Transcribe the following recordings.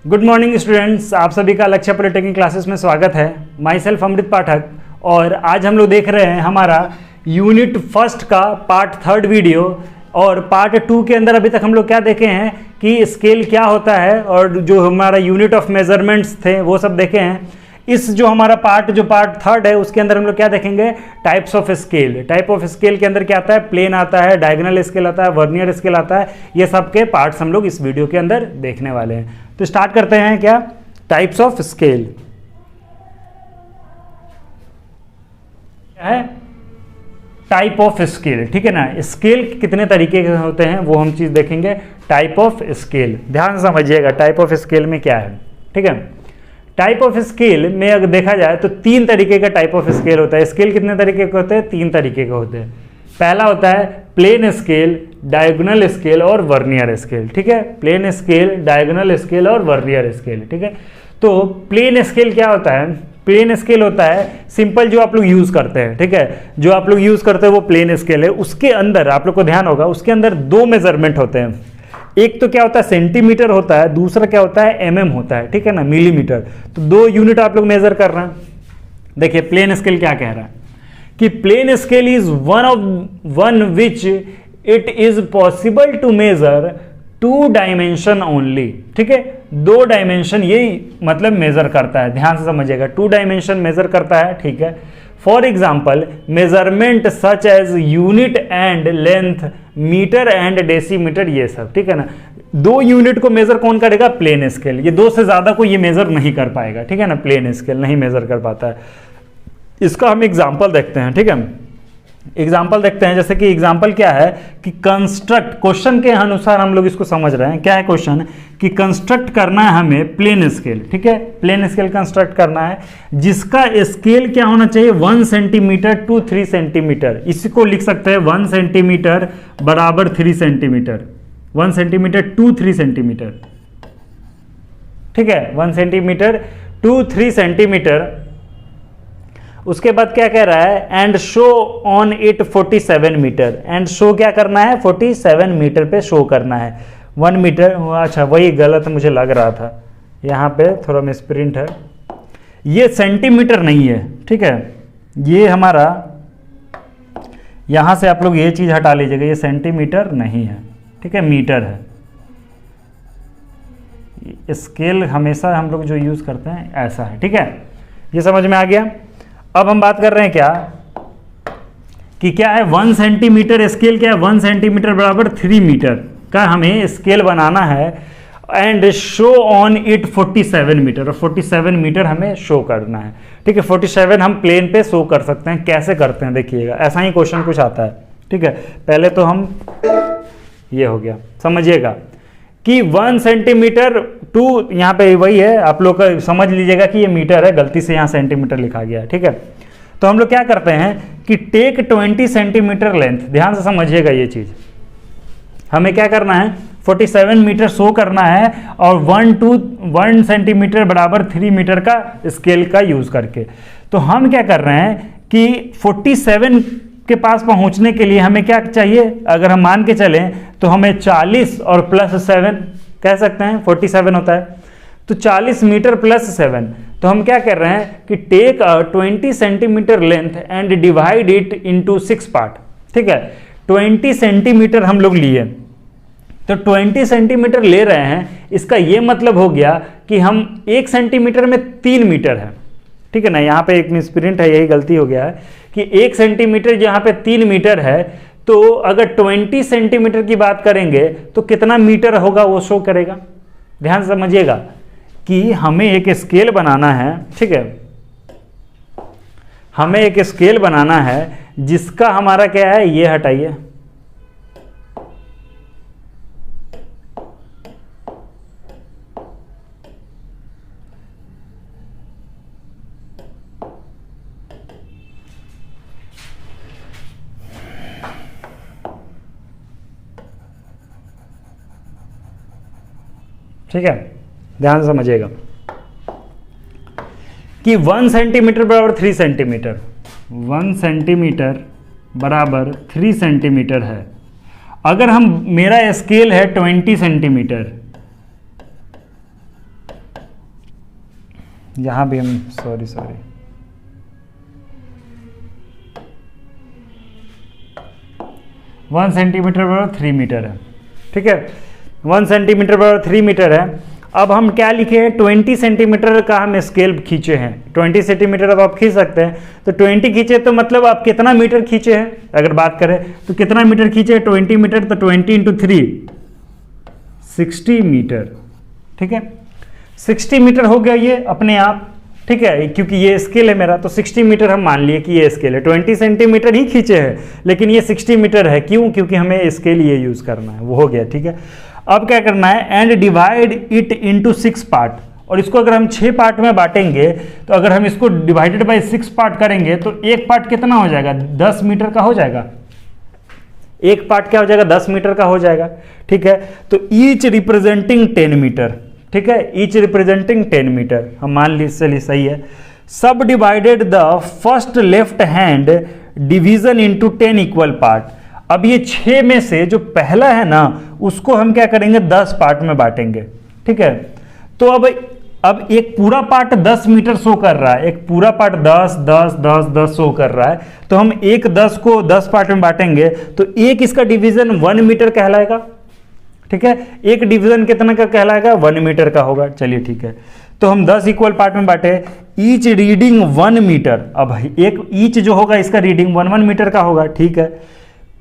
Good morning students, आप सभी का लक्ष्य पॉलिटेक्निक क्लासेस में स्वागत है। माई सेल्फ अमृत पाठक। और आज हम लोग देख रहे हैं हमारा यूनिट फर्स्ट का पार्ट थर्ड वीडियो। और पार्ट टू के अंदर अभी तक हम लोग क्या देखे हैं कि स्केल क्या होता है और जो हमारा यूनिट ऑफ मेजरमेंट्स थे वो सब देखे हैं। इस जो हमारा पार्ट थर्ड है उसके अंदर हम लोग क्या देखेंगे, types of scale. Type of scale के अंदर क्या आता है, प्लेन आता है, डायगोनल स्केल आता है, वर्नियर स्केल आता है। ये सब के पार्ट्स हम लोग इस वीडियो के अंदर देखने वाले हैं। तो स्टार्ट करते हैं क्या, टाइप्स ऑफ स्केल है। टाइप ऑफ स्केल, ठीक है ना। स्केल कितने तरीके के होते हैं वो हम चीज देखेंगे। टाइप ऑफ स्केल ध्यान से समझिएगा, टाइप ऑफ स्केल में क्या है, ठीक है। टाइप ऑफ स्केल में अगर देखा जाए तो तीन तरीके का टाइप ऑफ स्केल होता है। स्केल कितने तरीके के होते हैं, तीन तरीके के होते हैं। पहला होता है प्लेन स्केल, डायगोनल स्केल और वर्नियर स्केल, ठीक है। प्लेन स्केल, डायगोनल स्केल और वर्नियर स्केल, ठीक है। तो प्लेन स्केल क्या होता है, प्लेन स्केल होता है सिंपल जो आप लोग यूज करते हैं, ठीक है। जो आप लोग यूज करते हैं वो प्लेन स्केल है। उसके अंदर आप लोग को ध्यान होगा, उसके अंदर दो मेजरमेंट होते हैं। एक तो क्या होता है सेंटीमीटर होता है, दूसरा क्या होता है एमएम होता है, ठीक है ना, मिलीमीटर। तो दो यूनिट आप लोग मेजर कर रहे हैं। देखिए प्लेन स्केल क्या कह रहा है कि plain scale is one which it is possible to measure two dimension only, ठीक है। दो डायमेंशन यही मतलब मेजर करता है, ध्यान से समझिएगा। टू डायमेंशन मेजर करता है, ठीक है। For example measurement such as unit and length, metre and decimetre, ये सब, ठीक है ना। दो यूनिट को मेजर कौन करेगा, प्लेन स्केल। ये दो से ज्यादा को ये मेजर नहीं कर पाएगा, ठीक है ना। प्लेन स्केल नहीं मेजर कर पाता है। इसका हम एग्जाम्पल देखते हैं, ठीक है। एग्जाम्पल देखते हैं, जैसे कि एग्जाम्पल क्या है कि कंस्ट्रक्ट, क्वेश्चन के अनुसार हम लोग इसको समझ रहे हैं। क्या है क्वेश्चन कि कंस्ट्रक्ट करना है हमें प्लेन स्केल, ठीक है। प्लेन स्केल कंस्ट्रक्ट करना है जिसका स्केल क्या होना चाहिए, 1 सेंटीमीटर टू 3 सेंटीमीटर। इसी को लिख सकते हैं 1 सेंटीमीटर बराबर 3 सेंटीमीटर, 1 सेंटीमीटर टू 3 सेंटीमीटर, ठीक है। 1 सेंटीमीटर टू 3 सेंटीमीटर। उसके बाद क्या कह रहा है, and show on it 47 metre. And show क्या करना है, 47 मीटर पे शो करना है। 1 मीटर, अच्छा वही गलत मुझे लग रहा था, यहाँ पे थोड़ा मिसप्रिंट है। ये सेंटीमीटर नहीं है, ठीक है। ये हमारा, यहाँ से आप लोग ये चीज हटा लीजिएगा, ये सेंटीमीटर नहीं है, ठीक है, मीटर है। स्केल हमेशा हम लोग जो यूज करते हैं ऐसा है, ठीक है। ये समझ में आ गया। अब हम बात कर रहे हैं क्या कि क्या है 1 सेंटीमीटर स्केल, क्या है 1 सेंटीमीटर बराबर 3 मीटर का हमें स्केल बनाना है। And show on it 47 metre, और 47 मीटर हमें शो करना है, ठीक है। 47 हम प्लेन पे शो कर सकते हैं। कैसे करते हैं देखिएगा, ऐसा ही क्वेश्चन कुछ आता है, ठीक है। पहले तो हम, ये हो गया, समझिएगा कि 1 सेंटीमीटर टू, यहाँ पे वही है, आप लोग का समझ लीजिएगा कि ये मीटर है, गलती से यहाँ सेंटीमीटर लिखा गया है, ठीक है। तो हम लोग क्या करते हैं कि टेक 20 सेंटीमीटर लेंथ, ध्यान से समझिएगा ये चीज। हमें क्या करना है, 47 मीटर शो करना है और 1 सेंटीमीटर बराबर 3 मीटर का स्केल का यूज करके। तो हम क्या कर रहे हैं कि 47 के पास पहुंचने के लिए हमें क्या चाहिए, अगर हम मान के चलें तो हमें 40 और प्लस 7 कह सकते हैं, 47 होता है। तो 40 मीटर प्लस 7, तो हम क्या कर रहे हैं कि take 20 centimetre length and divide it into 6 part, ठीक है। 20 सेंटीमीटर हम लोग लिए, तो 20 सेंटीमीटर ले रहे हैं, इसका ये मतलब हो गया कि हम 1 सेंटीमीटर में 3 मीटर है, ठीक है ना। यहाँ पे एक मिसप्रिंट है, यही गलती हो गया है कि 1 सेंटीमीटर जहाँ पे 3 मीटर है, तो अगर 20 सेंटीमीटर की बात करेंगे तो कितना मीटर होगा वो शो करेगा। ध्यान समझिएगा कि हमें एक स्केल बनाना है, ठीक है। हमें एक स्केल बनाना है जिसका हमारा क्या है, ये हटाइए, ठीक है। ध्यान से समझिएगा कि 1 सेंटीमीटर बराबर 3 सेंटीमीटर, 1 सेंटीमीटर बराबर 3 सेंटीमीटर है। अगर हम, मेरा स्केल है 20 सेंटीमीटर, यहाँ भी हम सॉरी 1 सेंटीमीटर बराबर 3 मीटर है, ठीक है। 1 सेंटीमीटर बराबर 3 मीटर है। अब हम क्या लिखे हैं, 20 सेंटीमीटर का हम स्केल खींचे हैं। 20 सेंटीमीटर अब आप खींच सकते हैं, तो 20 खींचे तो मतलब आप कितना मीटर खींचे हैं, अगर बात करें तो कितना मीटर खींचे, 20 मीटर, तो 20 × 3 60 मीटर, ठीक है। 60 मीटर हो गया ये अपने आप, ठीक है, क्योंकि ये स्केल है मेरा, तो 60 मीटर हम मान लिए कि ये स्केल है। 20 सेंटीमीटर ही खींचे हैं लेकिन ये 60 मीटर है, क्यों, क्योंकि हमें स्केल ये यूज़ करना है, वो हो गया, ठीक है। अब क्या करना है, and divide it into 6 part, और इसको अगर हम 6 पार्ट में बांटेंगे तो अगर हम इसको डिवाइडेड बाय 6 पार्ट करेंगे तो एक पार्ट कितना हो जाएगा, 10 मीटर का हो जाएगा। एक पार्ट क्या हो जाएगा, 10 मीटर का हो जाएगा, ठीक है। तो ईच रिप्रेजेंटिंग 10 मीटर, ठीक है, ईच रिप्रेजेंटिंग 10 मीटर हम मान ली, चलिए सही है। सब divided the first left hand division into 10 equal part. अब ये 6 में से जो पहला है ना उसको हम क्या करेंगे, 10 पार्ट में बांटेंगे, ठीक है। तो अब एक पूरा पार्ट 10 मीटर शो कर रहा है, एक पूरा पार्ट 10 10 10 10 शो कर रहा है, तो हम एक 10 को 10 पार्ट में बांटेंगे तो एक इसका डिवीजन 1 मीटर कहलाएगा, ठीक है। एक डिवीजन कितना का कहलाएगा, 1 मीटर का होगा, चलिए ठीक है। तो हम 10 इक्वल पार्ट में बांटे, ईच रीडिंग 1 मीटर। अब एक ईच जो होगा इसका रीडिंग 1 मीटर का होगा, ठीक है।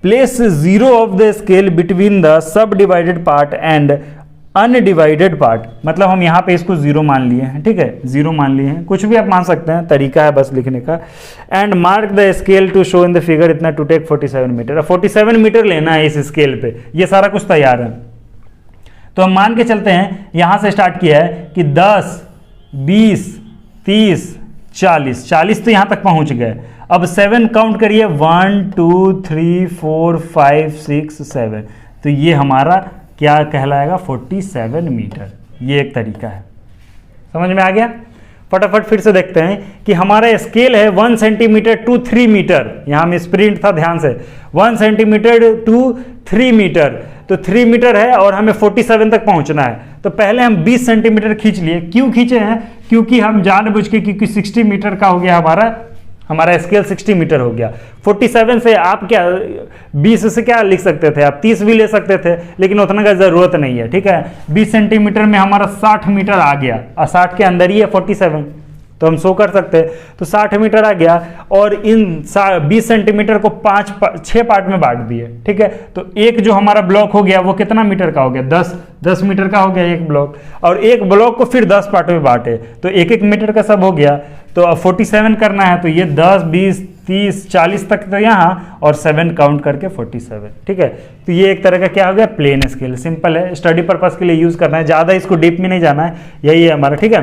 Place 0 of the scale between the sub divided part and undivided part, मतलब हम यहाँ पे इसको 0 मान लिए हैं, ठीक है, 0 मान लिए हैं, कुछ भी आप मान सकते हैं, तरीका है बस लिखने का। And mark the scale to show in the figure इतना टू टेक 47 मीटर। अब 47 मीटर लेना है इस स्केल पे, ये सारा कुछ तैयार है। तो हम मान के चलते हैं, यहां से स्टार्ट किया है कि 10 20 30 40, 40 तो यहां तक पहुंच गए। अब 7 काउंट करिए, 1 2 3 4 5 6 7, तो ये हमारा क्या कहलाएगा, 47 मीटर। ये एक तरीका है, समझ में आ गया। फटाफट फिर से देखते हैं कि हमारा स्केल है 1 सेंटीमीटर टू 3 मीटर, यहाँ में स्प्रिंट था, ध्यान से, 1 सेंटीमीटर टू 3 मीटर, तो 3 मीटर है और हमें 47 तक पहुंचना है। तो पहले हम 20 सेंटीमीटर खींच लिए। क्यों खींचे हैं, क्योंकि हम जानबूझ के, क्योंकि 60 मीटर का हो गया हमारा स्केल 60 मीटर हो गया। 47 से आप क्या 20 से क्या लिख सकते थे, आप 30 भी ले सकते थे, लेकिन उतना का जरूरत नहीं है, ठीक है। 20 सेंटीमीटर में हमारा 60 मीटर आ गया और 60 के अंदर ही है 47, तो हम शो कर सकते हैं। तो 60 मीटर आ गया और इन 20 सेंटीमीटर को 6 पार्ट में बांट दिए, ठीक है। तो एक जो हमारा ब्लॉक हो गया वो कितना मीटर का हो गया, 10 मीटर का हो गया एक ब्लॉक, और एक ब्लॉक को फिर 10 पार्ट में बांटे तो 1 मीटर का सब हो गया। तो अब 47 करना है तो ये 10 20 30 40 तक तो यहाँ, और 7 काउंट करके 47, ठीक है। तो ये एक तरह का क्या हो गया, प्लेन स्केल। सिंपल है, स्टडी पर्पस के लिए यूज करना है, ज़्यादा इसको डीप में नहीं जाना है, यही है हमारा, ठीक है।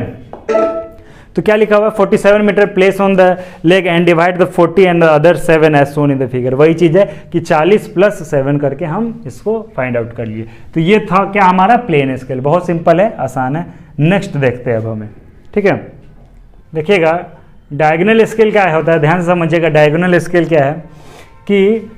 तो क्या लिखा हुआ है, 47 metre place on the leg and divide the 40 and the other 7 as shown in the figure. वही चीज़ है कि 40 प्लस 7 करके हम इसको फाइंड आउट कर लिए। तो ये था क्या हमारा प्लेन स्केल, बहुत सिंपल है, आसान है। नेक्स्ट देखते हैं अब हमें, ठीक है। देखिएगा डायगोनल स्केल क्या होता है, ध्यान से समझिएगा। डायगोनल स्केल क्या है कि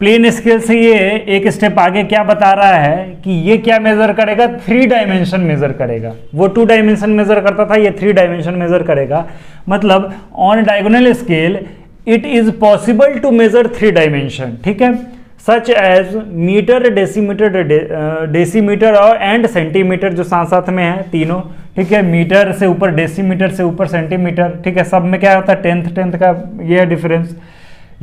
प्लेन स्केल से ये एक स्टेप आगे क्या बता रहा है कि ये क्या मेजर करेगा, 3 डायमेंशन मेजर करेगा। वो 2 डायमेंशन मेजर करता था, ये 3 डायमेंशन मेजर करेगा। मतलब on diagonal scale it is possible to measure 3 dimension, ठीक है, सच एज मीटर डेसीमीटर और एंड सेंटीमीटर, जो साथ साथ में है तीनों, ठीक है। मीटर से ऊपर डेसीमीटर, से ऊपर सेंटीमीटर, ठीक है। सब में क्या होता है, टेंथ का ये है डिफरेंस।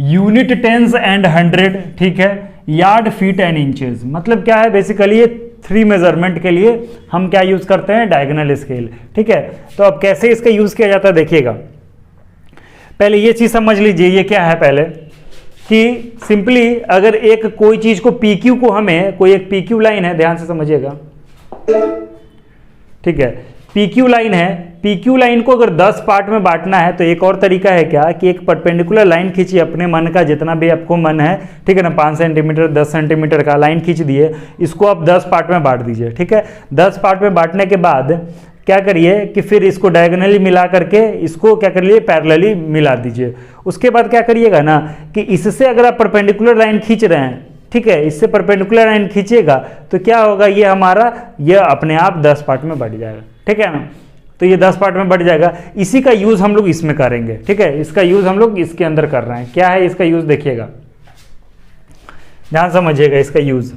यूनिट टेंस एंड 100, ठीक है। यार्ड फीट एंड इंचेस, मतलब क्या है बेसिकली ये 3 मेजरमेंट के लिए हम क्या यूज करते हैं, डायगोनल स्केल, ठीक है। तो अब कैसे इसका यूज किया जाता है देखिएगा। पहले ये चीज समझ लीजिए, ये क्या है पहले कि सिंपली अगर एक कोई चीज को PQ को हमें, कोई एक PQ लाइन है, ध्यान से समझिएगा, ठीक है। PQ लाइन है, PQ लाइन को अगर 10 पार्ट में बांटना है तो एक और तरीका है क्या कि एक परपेंडिकुलर लाइन खींचिए अपने मन का, जितना भी आपको मन है, ठीक है ना, 5 सेंटीमीटर 10 सेंटीमीटर का लाइन खींच दिए, इसको आप 10 पार्ट में बांट दीजिए, ठीक है। 10 पार्ट में बांटने के बाद क्या करिए कि फिर इसको डायगोनली मिला करके इसको क्या करिए, पैरेलली मिला दीजिए। उसके बाद क्या करिएगा ना कि इससे अगर आप परपेंडिकुलर लाइन खींच रहे हैं, ठीक है, इससे परपेंडिकुलर लाइन खींचिएगा तो क्या होगा, ये हमारा ये अपने आप 10 पार्ट में बढ़ जाएगा, ठीक है ना। तो ये 10 पार्ट में बढ़ जाएगा। इसी का यूज़ हम लोग इसमें करेंगे, ठीक है, इसका यूज़ हम लोग इसके अंदर कर रहे हैं। क्या है इसका यूज़, देखिएगा, ध्यान समझिएगा इसका यूज़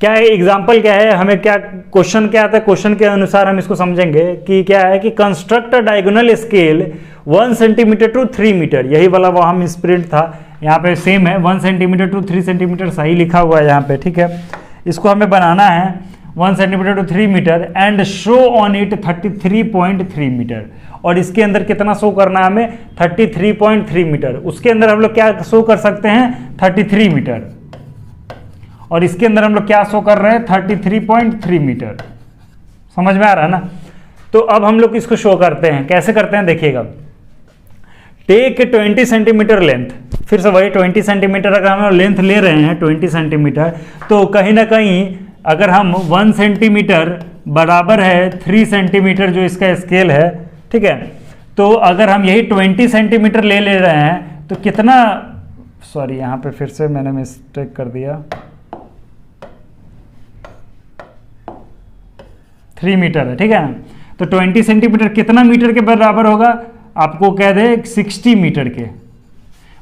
क्या है। एग्जाम्पल क्या है, हमें क्या क्वेश्चन क्या आता है, क्वेश्चन के अनुसार हम इसको समझेंगे कि क्या है कि construct a diagonal scale 1 centimetre to 3 metre, यही वाला वो हम स्प्रिंट था, यहाँ पे सेम है 1 सेंटीमीटर टू 3 सेंटीमीटर, सही लिखा हुआ है यहाँ पे, ठीक है। इसको हमें बनाना है 1 centimetre to 3 metre and show on it 33.3 metre, और इसके अंदर कितना शो करना है हमें, 33.3 मीटर। उसके अंदर हम लोग क्या शो कर सकते हैं, 33 मीटर, और इसके अंदर हम लोग क्या शो कर रहे हैं, 33.3 मीटर। समझ में आ रहा है ना। तो अब हम लोग इसको शो करते हैं, कैसे करते हैं देखिएगा। टेक 20 सेंटीमीटर लेंथ, फिर से वही 20 सेंटीमीटर अगर हम लेंथ ले रहे हैं 20 सेंटीमीटर, तो कहीं ना कहीं अगर हम 1 सेंटीमीटर बराबर है 3 सेंटीमीटर जो इसका स्केल है, ठीक है, तो अगर हम यही 20 सेंटीमीटर ले रहे हैं तो कितना, सॉरी यहाँ पे फिर से मैंने मिस्टेक कर दिया, 3 मीटर है, ठीक है। तो 20 सेंटीमीटर कितना मीटर के बराबर होगा, आपको कह दे 60 मीटर के।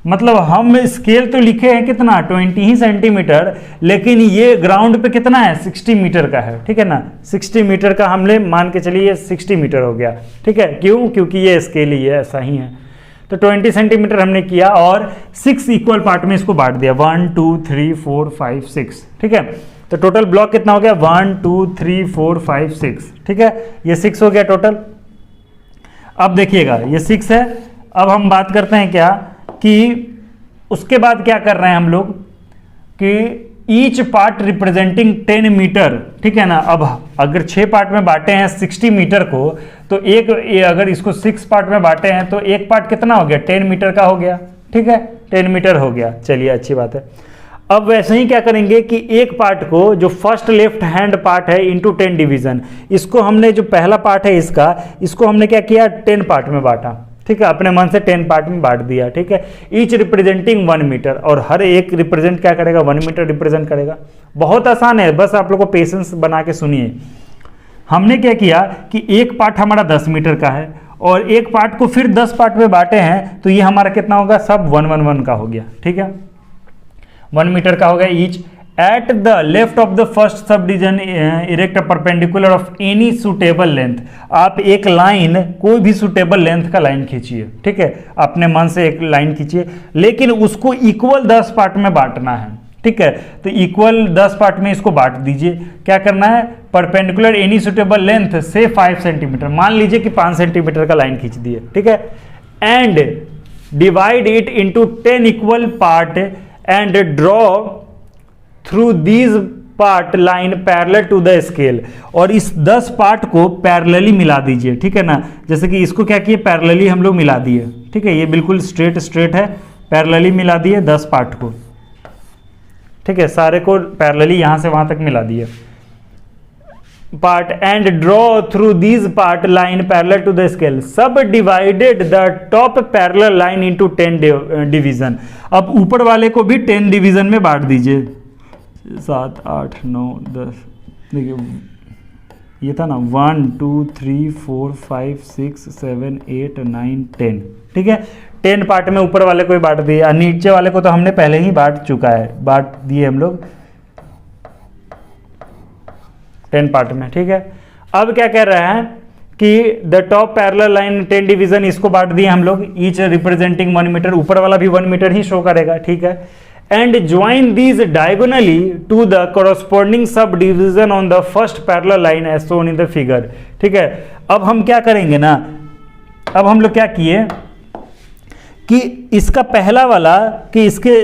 मतलब हम स्केल तो लिखे हैं कितना, 20 ही सेंटीमीटर, लेकिन ये ग्राउंड पे कितना है, 60 मीटर का है, ठीक है ना। 60 मीटर का हमने मान के चलिए 60 मीटर हो गया, ठीक है। क्यों, क्योंकि ये स्केल ही है, ऐसा ही है। तो 20 सेंटीमीटर हमने किया और 6 इक्वल पार्ट में इसको बांट दिया, 1 2 3 4 5 6, ठीक है। तो टोटल ब्लॉक कितना हो गया, 1 2 3 4 5 6, ठीक है, ये 6 हो गया टोटल। अब देखिएगा ये 6 है। अब हम बात करते हैं क्या कि उसके बाद क्या कर रहे हैं हम लोग कि ईच पार्ट रिप्रेजेंटिंग 10 मीटर, ठीक है ना। अब अगर 6 पार्ट में बांटे हैं 60 मीटर को, तो अगर इसको 6 पार्ट में बांटे हैं तो एक पार्ट कितना हो गया, 10 मीटर का हो गया, ठीक है, 10 मीटर हो गया। चलिए अच्छी बात है। अब वैसे ही क्या करेंगे कि एक पार्ट को, जो फर्स्ट लेफ्ट हैंड पार्ट है, इंटू 10 डिवीजन, इसको हमने, जो पहला पार्ट है इसको हमने क्या किया, 10 पार्ट में बांटा, ठीक है, अपने मन से 10 पार्ट में बांट दिया, ठीक है। ईच रिप्रेजेंटिंग 1 मीटर, और हर एक रिप्रेजेंट क्या करेगा, 1 मीटर रिप्रेजेंट करेगा। बहुत आसान है, बस आप लोग को पेशेंस बना के सुनिए। हमने क्या किया कि एक पार्ट हमारा 10 मीटर का है और एक पार्ट को फिर 10 पार्ट में बांटे हैं, तो ये हमारा कितना होगा, सब 1 1 1 का हो गया, ठीक है, 1 मीटर का हो गया each. At the left of the first sub division erect a perpendicular of any suitable length, आप एक लाइन, कोई भी सुटेबल लेंथ का लाइन खींचिए, ठीक है, अपने मन से एक लाइन खींचिए, लेकिन उसको इक्वल 10 पार्ट में बांटना है, ठीक है। तो इक्वल 10 पार्ट में इसको बांट दीजिए। क्या करना है, परपेंडिकुलर एनी सुटेबल लेंथ से 5 सेंटीमीटर, मान लीजिए कि 5 सेंटीमीटर का लाइन खींच दिए, ठीक है, and divide it into 10 equal part and draw through these part line parallel to the scale, और इस 10 पार्ट को पैरेलली मिला दीजिए, ठीक है ना। जैसे कि इसको क्या किए, पैरेलली हम लोग मिला दिए, ठीक है, ये बिल्कुल स्ट्रेट है, पैरेलली मिला दिए 10 पार्ट को, ठीक है, सारे को पैरेलली यहां से वहां तक मिला दिए part, and draw through these part line parallel to the scale, subdivided the top parallel line into 10 division. अब ऊपर वाले को भी 10 डिवीजन में बांट दीजिए, 7 8 9 10, देखिए ये था ना, 1 2 3 4 5 6 7 8 9 10, ठीक है, 10 पार्ट में ऊपर वाले को भी बांट दिए, और नीचे वाले को तो हमने पहले ही बांट चुका है, बांट दिए हम लोग 10 पार्ट में, ठीक है। अब क्या कह रहा है कि the top parallel line 10 division, इसको बांट दिए हम लोग, ईच रिप्रेजेंटिंग 1 मीटर, ऊपर वाला भी 1 मीटर ही शो करेगा, ठीक है। And join these diagonally to the corresponding sub division on the first parallel line as shown in the figure, ठीक है। अब हम क्या करेंगे ना, अब हम लोग क्या किए कि इसका पहला वाला, कि इसके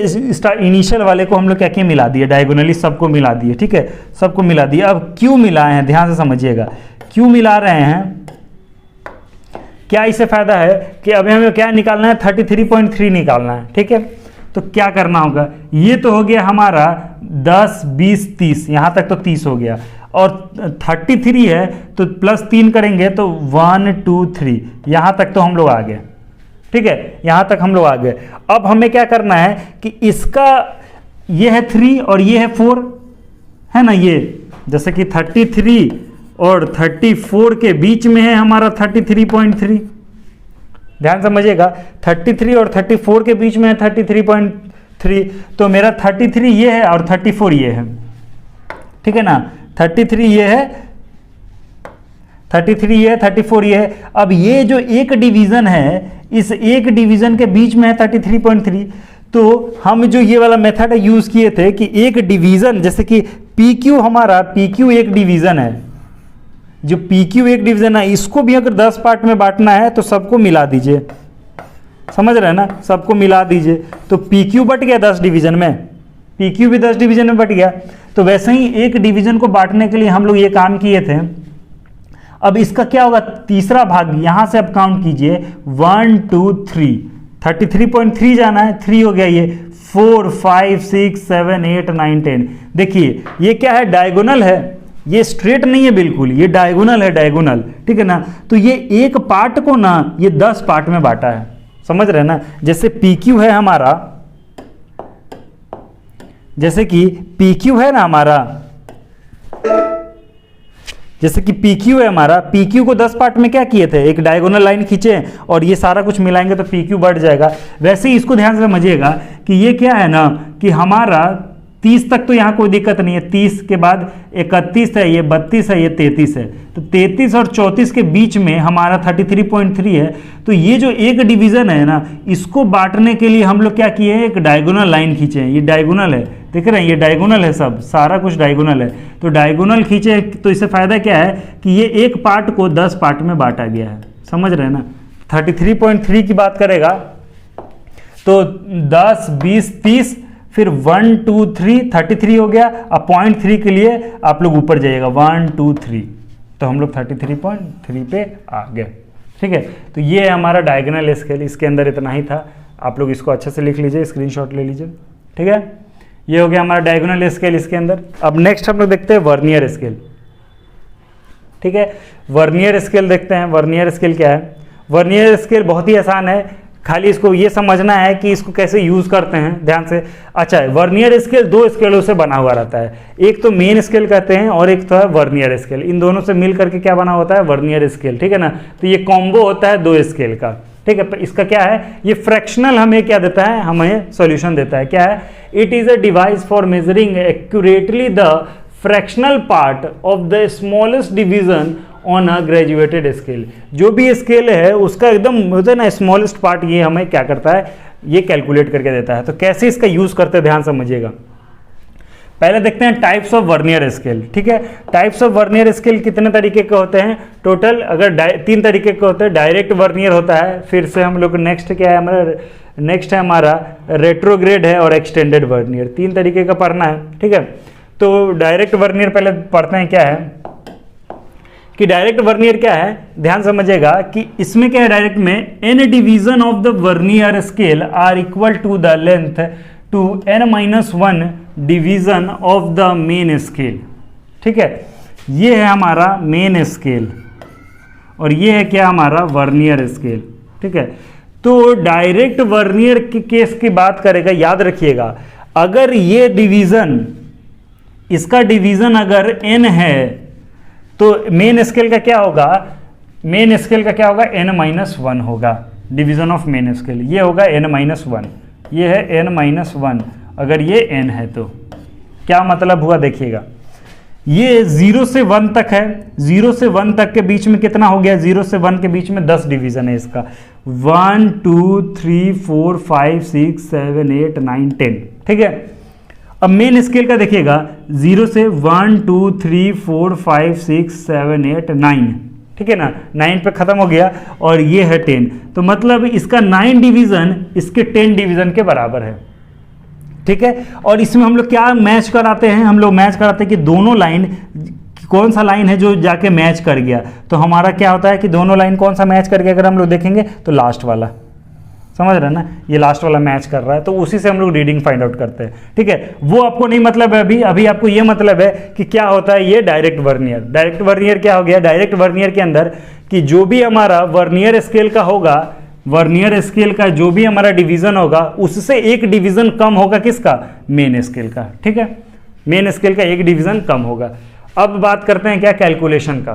इनिशियल वाले को हम लोग क्या किए, मिला दिए, डायगोनली सबको मिला दिए, ठीक है, सबको मिला दिए। अब क्यों मिलाए हैं, ध्यान से समझिएगा, क्यों मिला रहे हैं, क्या इससे फायदा है कि अभी हमें क्या निकालना है, 33.3 निकालना है, ठीक है। तो क्या करना होगा, ये तो हो गया हमारा 10 20 30, यहां तक तो 30 हो गया, और 33 है तो प्लस 3 करेंगे तो 1 2 3, यहां तक तो हम लोग आ गए, ठीक है, यहां तक हम लोग आ गए। अब हमें क्या करना है कि इसका, ये है 3 और ये है 4, है ना, ये जैसे कि 33 और 34 के बीच में है हमारा 33.3। ध्यान समझिएगा, 33 और 34 के बीच में है 33.3, तो मेरा 33 ये है और 34 ये है, ठीक है ना। 33 ये है, 33 ये है, 34 ये है। अब ये जो एक डिवीजन है, इस एक डिवीजन के बीच में है 33.3, तो हम जो ये वाला मेथड यूज किए थे कि एक डिवीजन, जैसे कि PQ हमारा, PQ एक डिवीजन है, जो PQ एक डिवीजन है, इसको भी अगर 10 पार्ट में बांटना है तो सबको मिला दीजिए, समझ रहे हैं ना, सबको मिला दीजिए, तो PQ बट गया 10 डिवीजन में, PQ भी 10 डिवीजन में बट गया। तो वैसे ही एक डिवीजन को बांटने के लिए हम लोग ये काम किए थे। अब इसका क्या होगा, तीसरा भाग यहां से अब काउंट कीजिए, 1 2 3, 33.3 जाना है, 3 हो गया, ये 4 5 6 7 8 9 10। देखिए ये क्या है, डायगोनल है, ये स्ट्रेट नहीं है बिल्कुल, ये डायगोनल है, डायगोनल, ठीक है ना। तो ये एक पार्ट को ना ये 10 पार्ट में बांटा है, समझ रहे हैं ना। जैसे PQ है हमारा, जैसे कि PQ है ना हमारा, जैसे कि PQ है हमारा, PQ को 10 पार्ट में क्या किए थे, एक डायगोनल लाइन खींचे और ये सारा कुछ मिलाएंगे तो PQ बढ़ जाएगा। वैसे ही इसको ध्यान से समझिएगा कि ये क्या है ना, कि हमारा 30 तक तो यहाँ कोई दिक्कत नहीं है, 30 के बाद 31 है, ये 32 है, ये 33 है, तो 33 और 34 के बीच में हमारा 33.3 है। तो ये जो एक डिवीजन है ना, इसको बांटने के लिए हम लोग क्या किए हैं, एक डायगोनल लाइन खींचे हैं, ये डायगोनल है, देख रहे हैं, ये डायगोनल है, सब सारा कुछ डायगोनल है। तो डायगोनल खींचे तो इससे फायदा क्या है कि ये एक पार्ट को 10 पार्ट में बांटा गया है, समझ रहे हैं ना। 33.3 की बात करेगा तो 10 20 30, फिर 1 2 3, 33 हो गया। अब 0.3 के लिए आप लोग ऊपर जाइएगा, 1 2 3, तो हम लोग 33.3 पे आ गए, ठीक है। तो ये है हमारा डायगोनल स्केल, इसके अंदर इतना ही था, आप लोग इसको अच्छे से लिख लीजिए, स्क्रीनशॉट ले लीजिए, ठीक है। ये हो गया हमारा डायगोनल स्केल इसके अंदर। अब नेक्स्ट हम लोग देखते हैं वर्नियर स्केल, ठीक है। वर्नियर स्केल देखते हैं, वर्नियर स्केल क्या है। वर्नियर स्केल बहुत ही आसान है, खाली इसको ये समझना है कि इसको कैसे यूज करते हैं, ध्यान से। अच्छा, वर्नियर स्केल 2 स्केलों से बना हुआ रहता है, एक तो मेन स्केल कहते हैं और एक तो है वर्नियर स्केल। इन दोनों से मिल करके क्या बना होता है, वर्नियर स्केल, ठीक है ना। तो ये कॉम्बो होता है 2 स्केल का, ठीक है। इसका क्या है, ये फ्रैक्शनल हमें क्या देता है, हमें सॉल्यूशन देता है। क्या है, it is a device for measuring accurately the fractional part of the smallest division on a graduated scale. जो भी स्केल है उसका एकदम होता है ना स्मॉलेस्ट पार्ट, ये हमें क्या करता है, ये कैलकुलेट करके देता है। तो कैसे इसका यूज करते हैं, ध्यान समझिएगा। पहले देखते हैं टाइप्स ऑफ वर्नियर स्केल, ठीक है। टाइप्स ऑफ वर्नियर स्केल कितने तरीके के होते हैं टोटल, अगर 3 तरीके के होते हैं। डायरेक्ट वर्नियर होता है, फिर से हम लोग नेक्स्ट क्या है हमारा, नेक्स्ट है हमारा रेट्रोग्रेड है और एक्सटेंडेड वर्नियर, 3 तरीके का पढ़ना है, ठीक है। तो डायरेक्ट वर्नियर पहले पढ़ते हैं, क्या है कि डायरेक्ट वर्नियर क्या है, ध्यान समझिएगा कि इसमें क्या है, डायरेक्ट में n division of the vernier scale are equal to the length to n-1 division of the main scale, ठीक है। ये है हमारा मेन स्केल और ये है क्या हमारा वर्नियर स्केल, ठीक है। तो डायरेक्ट वर्नियर के केस की बात करेगा, याद रखिएगा, अगर ये डिवीजन, इसका डिवीजन अगर n है तो मेन स्केल का क्या होगा, मेन स्केल का क्या होगा, n-1 होगा, डिवीजन ऑफ मेन स्केल, ये होगा n-1, ये है n-1। अगर ये n है तो क्या मतलब हुआ, देखिएगा, ये 0 से 1 तक है, 0 से 1 तक के बीच में कितना हो गया, 0 से 1 के बीच में 10 डिवीजन है इसका, 1 2 3 4 5 6 7 8 9 10, ठीक है। अब मेन स्केल का देखिएगा, 0 से 1 2 3 4 5 6 7 8 9, ठीक है ना, 9 पे खत्म हो गया और ये है 10, तो मतलब इसका 9 डिवीजन इसके 10 डिवीजन के बराबर है, ठीक है। और इसमें हम लोग क्या मैच कराते हैं, हम लोग मैच कराते हैं कि दोनों लाइन, कौन सा लाइन है जो जाके मैच कर गया, तो हमारा क्या होता है कि दोनों लाइन कौन सा मैच कर गया, अगर हम लोग देखेंगे तो लास्ट वाला, समझ रहे हैं ना, ये लास्ट वाला मैच कर रहा है, तो उसी से हम लोग रीडिंग फाइंड आउट करते हैं, ठीक है। वो आपको नहीं मतलब है अभी आपको ये मतलब है कि क्या होता है ये डायरेक्ट वर्नियर। डायरेक्ट वर्नियर क्या हो गया, डायरेक्ट वर्नियर के अंदर कि जो भी हमारा वर्नियर स्केल का होगा, वर्नियर स्केल का जो भी हमारा डिवीजन होगा उससे एक डिवीजन कम होगा किसका, मेन स्केल का, ठीक है, मेन स्केल का एक डिवीजन कम होगा। अब बात करते हैं क्या कैलकुलेशन का।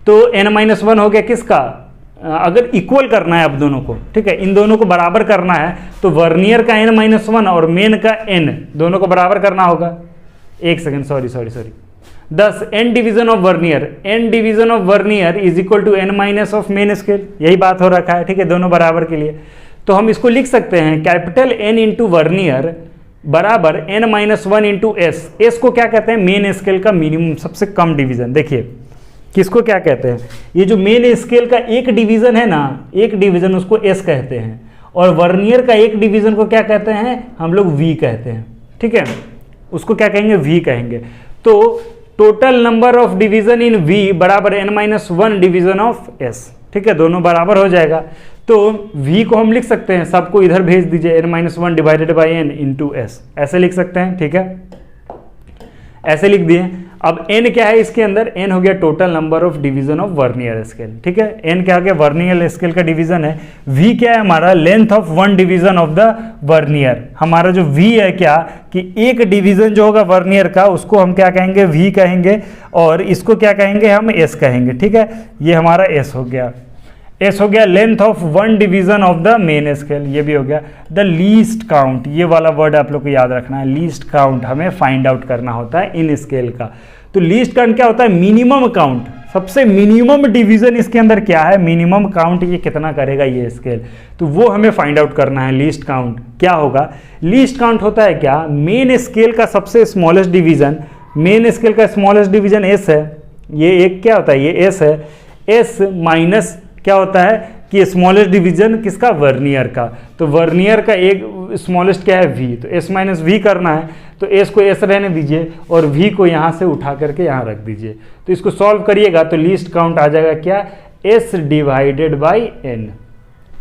तो n-1 हो गया किसका, अगर इक्वल करना है अब दोनों को, ठीक है, इन दोनों को बराबर करना है तो वर्नियर का n-1 और मेन का n दोनों को बराबर करना होगा। एक सेकेंड, सॉरी दस n division of vernier is equal to n- of main scale, यही बात हो रखा है, ठीक है, दोनों बराबर के लिए। तो हम इसको लिख सकते हैं कैपिटल N इंटू वर्नियर बराबर n-1 इंटू एस को क्या कहते हैं, मेन स्केल का मिनिमम सबसे कम डिवीजन। देखिए किसको क्या कहते हैं, ये जो मेन स्केल का एक डिवीजन है ना, एक डिवीजन उसको एस कहते हैं, और वर्नियर का एक डिवीजन को क्या कहते हैं, हम लोग वी कहते हैं, ठीक है, उसको क्या कहेंगे, वी कहेंगे। तो total number of division in V बराबर n-1 डिवीजन ऑफ एस, ठीक है, दोनों बराबर हो जाएगा। तो v को हम लिख सकते हैं, सबको इधर भेज दीजिए, n-1 divided by n into S, ऐसे लिख सकते हैं, ठीक है, ऐसे लिख दिए। अब n क्या है इसके अंदर, n हो गया total number of division of vernier scale, ठीक है, n क्या हो गया, वर्नियर स्केल का डिवीजन है। v क्या है हमारा, length of one division of the vernier. हमारा जो v है क्या, कि एक डिवीजन जो होगा वर्नियर का उसको हम क्या कहेंगे, v कहेंगे, और इसको क्या कहेंगे, हम s कहेंगे, ठीक है, ये हमारा s हो गया। एस हो गया length of one division of the main scale, ये भी हो गया। द लीस्ट काउंट, ये वाला वर्ड आप लोग को याद रखना है, लीस्ट काउंट हमें फाइंड आउट करना होता है इन स्केल का। तो लीस्ट काउंट क्या होता है, मिनिमम काउंट, सबसे मिनिमम डिवीजन इसके अंदर क्या है, मिनिमम काउंट ये कितना करेगा ये स्केल, तो वो हमें फाइंड आउट करना है। लीस्ट काउंट क्या होगा, लीस्ट काउंट होता है क्या, मेन स्केल का सबसे स्मॉलेस्ट डिवीजन, मेन स्केल का स्मॉलेस्ट डिवीजन एस है, ये एक क्या होता है, ये एस है, एस माइनस क्या होता है कि स्मॉलेस्ट डिवीजन किसका, वर्नियर का। तो वर्नियर का एक स्मॉलेस्ट क्या है, वी, तो एस माइनस वी करना है, तो एस को एस रहने दीजिए और वी को यहाँ से उठा करके यहाँ रख दीजिए। तो इसको सॉल्व करिएगा तो लीस्ट काउंट आ जाएगा क्या, एस डिवाइडेड बाई एन,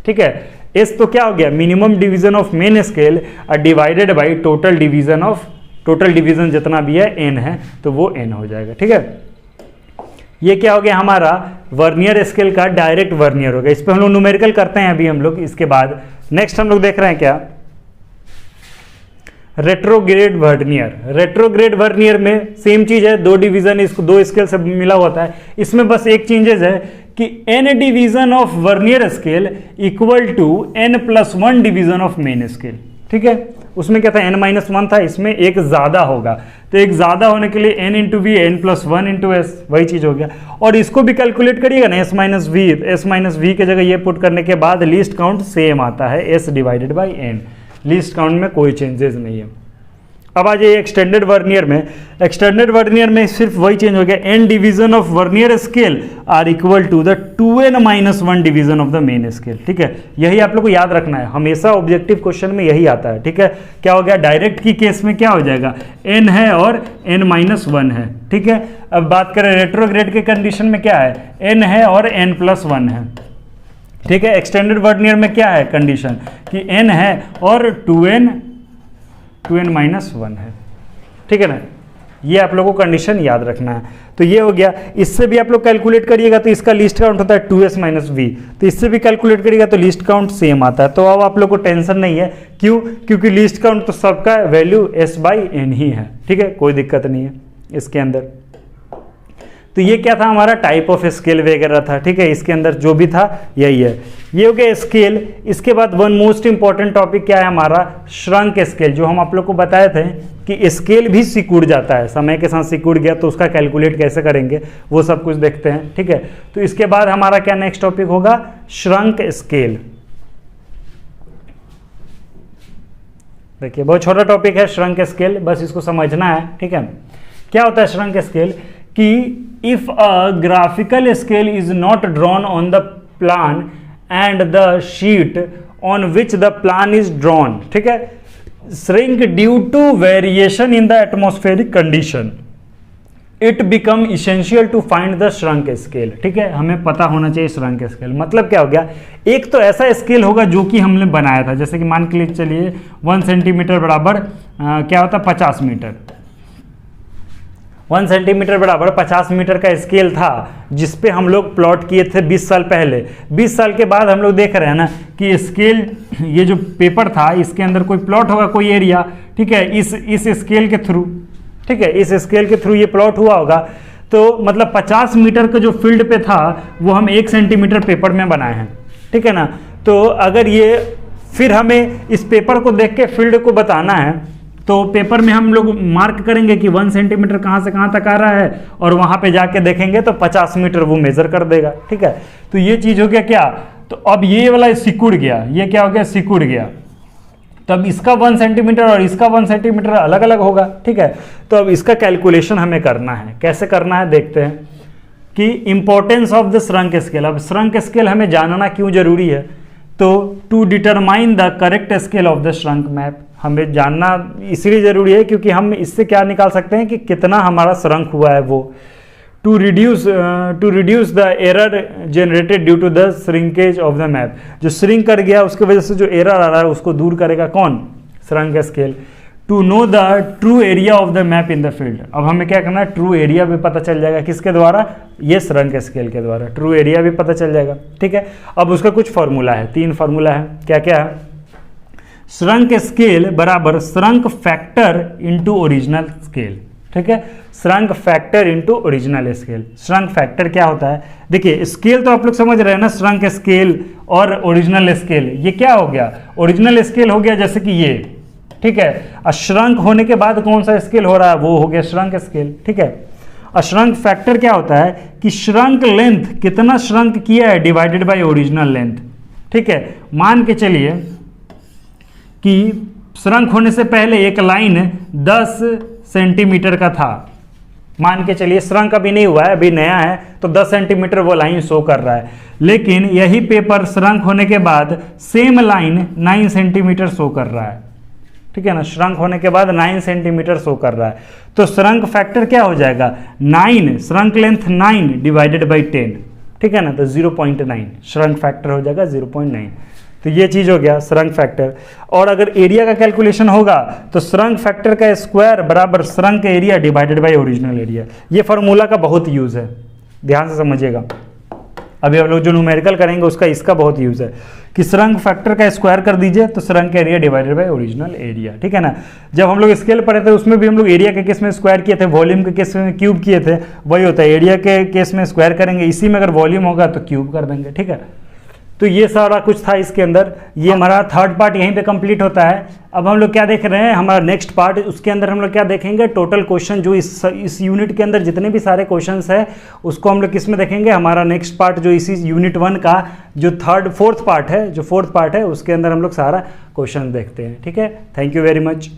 ठीक है। एस तो क्या हो गया, minimum division of main scale, और डिवाइडेड बाई टोटल डिवीजन जितना भी है एन है, तो वो एन हो जाएगा, ठीक है। ये क्या हो गया हमारा वर्नियर स्केल का डायरेक्ट वर्नियर हो गया। इस पर हम लोग न्यूमेरिकल करते हैं अभी हम लोग, इसके बाद नेक्स्ट हम लोग देख रहे हैं क्या, रेट्रोग्रेड वर्नियर। रेट्रोग्रेड वर्नियर में सेम चीज है, दो डिवीजन, इसको दो स्केल से मिला होता है। इसमें बस एक चेंजेस है कि n division of vernier scale equal to n+1 division of main scale, ठीक है। उसमें क्या था, n-1 था, इसमें एक ज्यादा होगा, तो एक ज्यादा होने के लिए n into V, n+1 into S, वही चीज हो गया। और इसको भी कैलकुलेट करिएगा ना, s-v के जगह ये पुट करने के बाद लीस्ट काउंट सेम आता है, s divided by n, least count में कोई चेंजेस नहीं है। अब आ जाइए एक्सटेंडेड वर्नियर में। एक्सटेंडेड वर्नियर में सिर्फ वही चेंज हो गया, n division of vernier scale are equal to the 2n-1 division of the main scale, ठीक है। यही आप लोग को याद रखना है, हमेशा ऑब्जेक्टिव क्वेश्चन में यही आता है, ठीक है। क्या हो गया, डायरेक्ट की केस में क्या हो जाएगा, n है और n-1 है, ठीक है। अब बात करें रेट्रोग्रेड के कंडीशन में क्या है, n है और n+1 है, ठीक है। एक्सटेंडेड वर्नियर में क्या है कंडीशन, कि n है और 2n-1 है, ठीक है ना। ये आप लोगों को कंडीशन याद रखना है। तो ये हो गया, इससे भी आप लोग कैलकुलेट करिएगा तो इसका लीस्ट काउंट होता है 2s-v, तो इससे भी कैलकुलेट करिएगा तो लीस्ट काउंट सेम आता है। तो अब आप लोग को टेंशन नहीं है, क्यों, क्योंकि लीस्ट काउंट तो सबका वैल्यू s/n ही है, ठीक है, कोई दिक्कत नहीं है इसके अंदर। तो ये क्या था हमारा, टाइप ऑफ स्केल वगैरह था, ठीक है, इसके अंदर जो भी था यही है। ये हो गया स्केल। इसके बाद वन मोस्ट इंपॉर्टेंट टॉपिक क्या है हमारा, श्रंक स्केल, जो हम आप लोग को बताए थे कि स्केल भी सिकुड़ जाता है, समय के साथ सिकुड़ गया तो उसका कैलकुलेट कैसे करेंगे वो सब कुछ देखते हैं, ठीक है। तो इसके बाद हमारा क्या नेक्स्ट टॉपिक होगा, श्रंक स्केल। देखिए बहुत छोटा टॉपिक है श्रंक स्केल, बस इसको समझना है, ठीक है। क्या होता है श्रंक स्केल, कि if a graphical scale is not drawn on the plan and the sheet on which the plan is drawn, ठीक है, shrink due to variation in the atmospheric condition, it become essential to find the shrunk scale, ठीक है। हमें पता होना चाहिए shrunk scale मतलब क्या हो गया, एक तो ऐसा स्केल होगा जो कि हमने बनाया था, जैसे कि मान के लिए चलिए 1 सेंटीमीटर बराबर क्या होता है 50 मीटर, 1 सेंटीमीटर बराबर 50 मीटर का स्केल था, जिसपे हम लोग प्लॉट किए थे 20 साल पहले। 20 साल के बाद हम लोग देख रहे हैं ना कि स्केल, ये जो पेपर था इसके अंदर कोई प्लॉट होगा, कोई एरिया, ठीक है, इस स्केल के थ्रू, ठीक है, इस स्केल के थ्रू ये प्लॉट हुआ होगा। तो मतलब 50 मीटर का जो फील्ड पे था वो हम 1 सेंटीमीटर पेपर में बनाए हैं, ठीक है ना। तो अगर ये फिर हमें इस पेपर को देख के फील्ड को बताना है तो पेपर में हम लोग मार्क करेंगे कि 1 सेंटीमीटर कहाँ से कहाँ तक आ रहा है, और वहाँ पे जाके देखेंगे तो 50 मीटर वो मेजर कर देगा, ठीक है। तो ये चीज़ हो गया क्या, तो अब ये वाला सिकुड़ गया, ये क्या हो गया, सिकुड़ गया। तो अब इसका 1 सेंटीमीटर और इसका 1 सेंटीमीटर अलग अलग होगा, ठीक है। तो अब इसका कैलकुलेशन हमें करना है, कैसे करना है देखते हैं कि importance of the shrunk scale. अब श्रंक स्केल हमें जानना क्यों जरूरी है, तो to determine the correct scale of the shrunk map, हमें जानना इसलिए जरूरी है क्योंकि हम इससे क्या निकाल सकते हैं कि कितना हमारा श्रंक हुआ है वो। To reduce the error generated due to the shrinkage of the map, जो श्रिंक कर गया उसकी वजह से जो एरर आ रहा है उसको दूर करेगा कौन, shrunk scale. To know the true area of the map in the field, अब हमें क्या करना है, ट्रू एरिया भी पता चल जाएगा, किसके द्वारा, ये श्रंक स्केल के द्वारा ट्रू एरिया भी पता चल जाएगा, ठीक है। अब उसका कुछ फॉर्मूला है, 3 फार्मूला है, क्या क्या है, श्रंक स्केल बराबर shrunk factor into original scale, ठीक है। Shrunk factor into original scale, shrunk factor क्या होता है, देखिए स्केल तो आप लोग समझ रहे हैं ना, श्रंक स्केल और ओरिजिनल स्केल, ये क्या हो गया, ओरिजिनल स्केल हो गया जैसे कि ये, ठीक है। अश्रंक होने के बाद कौन सा स्केल हो रहा है, वो हो गया श्रंक स्केल, ठीक है। अश्रंक फैक्टर क्या होता है कि श्रंक लेंथ कितना श्रंक किया है डिवाइडेड बाय ओरिजिनल लेंथ, ठीक है। मान के चलिए कि श्रंक होने से पहले एक लाइन 10 सेंटीमीटर का था, मान के चलिए श्रंक अभी नहीं हुआ है, अभी नया है, तो 10 सेंटीमीटर वो लाइन शो कर रहा है, लेकिन यही पेपर श्रंक होने के बाद सेम लाइन 9 सेंटीमीटर शो कर रहा है, ठीक है ना। श्रंक होने के बाद 9 सेंटीमीटर शो कर रहा है, तो श्रंक फैक्टर क्या हो जाएगा, 9 श्रंक लेंथ 9 डिवाइडेड बाई 10, ठीक है ना, तो 0.9 श्रंक फैक्टर हो जाएगा 0.9। तो ये चीज हो गया श्रंक फैक्टर। और अगर एरिया का कैलकुलेशन होगा तो श्रंक फैक्टर का स्क्वायर बराबर shrunk area divided by original area, ये फार्मूला का बहुत यूज है, ध्यान से समझिएगा। अभी हम लोग जो न्यूमेरिकल करेंगे उसका इसका बहुत यूज है कि श्रंक फैक्टर का स्क्वायर कर दीजिए तो shrunk area divided by original area, ठीक है ना। जब हम लोग स्केल पढ़े थे उसमें भी हम लोग एरिया के केस में स्क्वायर किए थे, वॉल्यूम के केस में क्यूब किए थे, वही होता है, एरिया के केस में स्क्वायर करेंगे, इसी में अगर वॉल्यूम होगा तो क्यूब कर देंगे, ठीक है। तो ये सारा कुछ था इसके अंदर, ये हमारा थर्ड पार्ट यहीं पे कंप्लीट होता है। अब हम लोग क्या देख रहे हैं, हमारा नेक्स्ट पार्ट, उसके अंदर हम लोग क्या देखेंगे, टोटल क्वेश्चन जो इस यूनिट के अंदर जितने भी सारे क्वेश्चंस है उसको हम लोग किस में देखेंगे, हमारा नेक्स्ट पार्ट जो इसी यूनिट 1 का जो फोर्थ पार्ट है उसके अंदर हम लोग सारा क्वेश्चन देखते हैं, ठीक है। Thank you very much.